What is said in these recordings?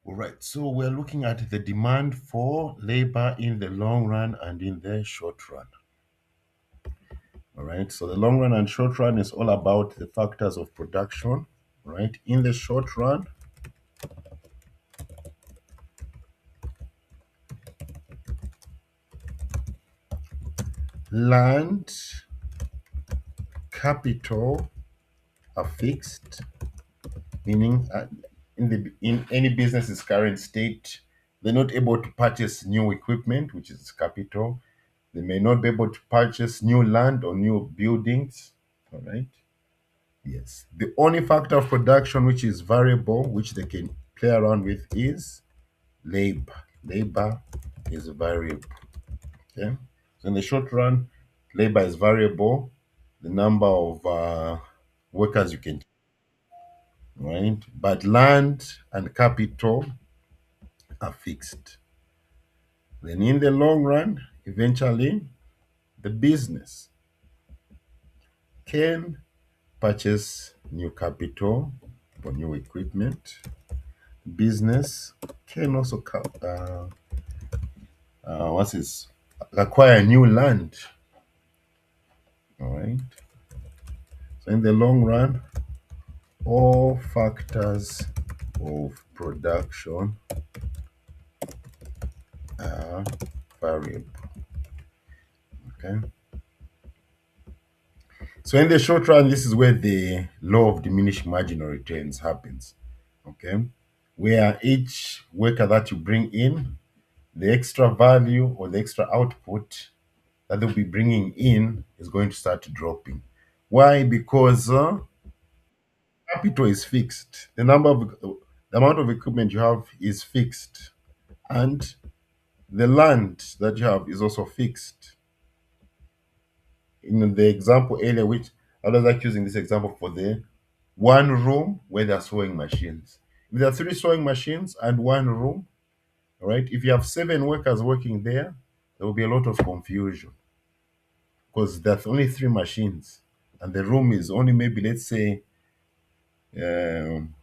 All right, so we're looking at the demand for labor in the long run and in the short run. All right, so the long run and short run is all about the factors of production. Right, in the short run, land, capital are fixed, meaning in any business's current state, they're not able to purchase new equipment, which is capital. They may not be able to purchase new land or new buildings. All right. Yes. The only factor of production which is variable, which they can play around with, is labor. Labor is variable. Okay. So in the short run, labor is variable. The number of workers you can, right? But land and capital are fixed. Then in the long run, eventually, the business can purchase new capital for new equipment. Business can also what's this? Acquire new land. All right. So in the long run, all factors of production are variable. Okay. So in the short run, this is where the law of diminishing marginal returns happens. Okay. Where each worker that you bring in, the extra value or the extra output that they'll be bringing in is going to start dropping. Why? Because capital is fixed. The amount of equipment you have is fixed, and the land that you have is also fixed. In the example earlier, which I was like using this example for the one room where there are sewing machines. If there are three sewing machines and one room, all right, if you have seven workers working there, there will be a lot of confusion because there's only three machines and the room is only maybe, let's say, um,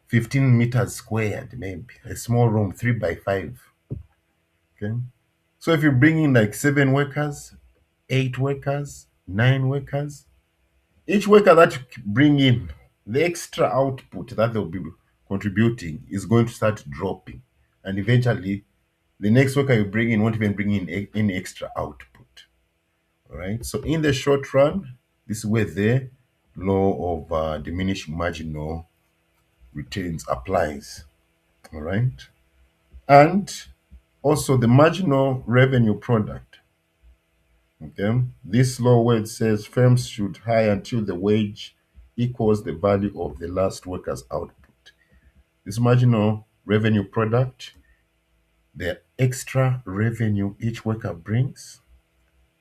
15 meters squared, maybe a small room, 3 by 5. Okay. So if you bring in like seven workers, eight workers, nine workers, each worker that you bring in, the extra output that they'll be contributing is going to start dropping. And eventually, the next worker you bring in won't even bring in any extra output. All right. So in the short run, this is where the law of diminishing marginal returns applies. All right. And also the marginal revenue product. Okay. This law where it says firms should hire until the wage equals the value of the last worker's output. This marginal revenue product, the extra revenue each worker brings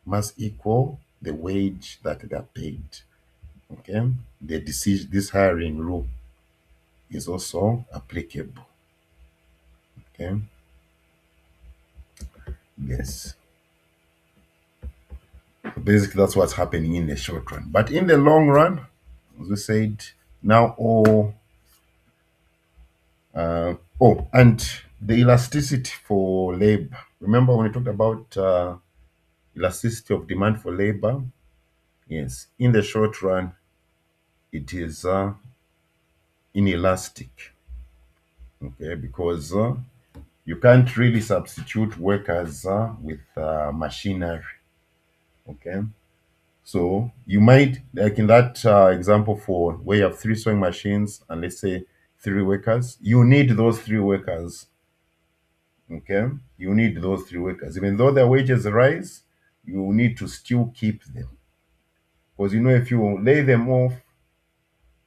must equal the wage that they are paid. Okay. The decision, this hiring rule is also applicable. Okay. Yes. Basically, that's what's happening in the short run. But in the long run, as we said, now all and the elasticity for labor. Remember when we talked about elasticity of demand for labor? Yes, in the short run, it is inelastic. Okay, because you can't really substitute workers with machinery. Okay, so you might, like in that example for where you have three sewing machines and let's say three workers, you need those three workers. Okay, you need those three workers. Even though their wages rise, you need to still keep them because you know if you lay them off,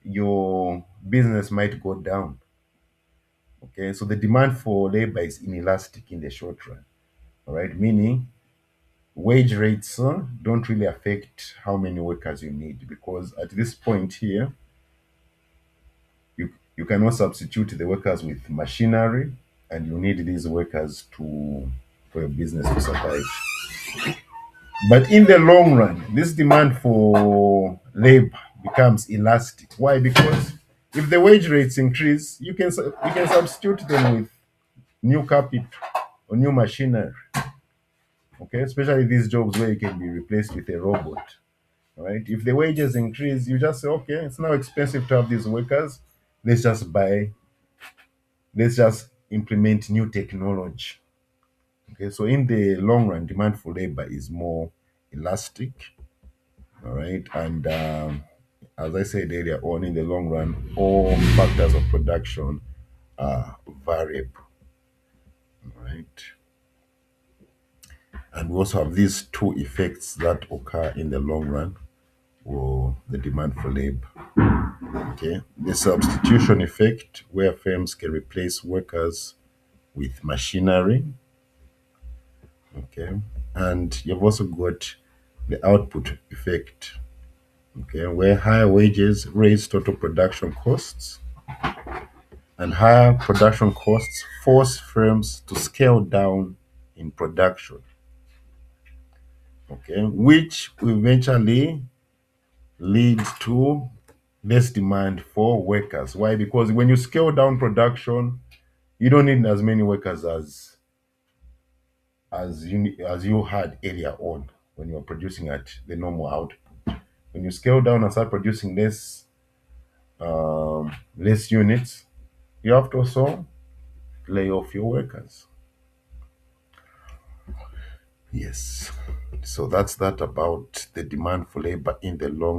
your business might go down. Okay, so the demand for labor is inelastic in the short run. All right, meaning wage rates don't really affect how many workers you need because at this point here, you cannot substitute the workers with machinery, and you need these workers to for your business to survive. But in the long run, this demand for labor becomes elastic. Why? Because if the wage rates increase, you can substitute them with new capital or new machinery. Okay, especially these jobs where you can be replaced with a robot. Right? If the wages increase, you just say, okay, it's now expensive to have these workers. Let's just buy, let's just implement new technology. Okay, so in the long run, demand for labor is more elastic. All right, and as I said earlier on, in the long run, all factors of production are variable. All right, and we also have these two effects that occur in the long run or the demand for labor. Okay, the substitution effect, where firms can replace workers with machinery. Okay, and you've also got the output effect. Okay, where higher wages raise total production costs, and higher production costs force firms to scale down in production. Okay, which will eventually lead to less demand for workers. Why? Because when you scale down production, you don't need as many workers as you had earlier on when you were producing at the normal output. When you scale down and start producing less units, you have to also lay off your workers. Yes. So that's that about the demand for labor in the long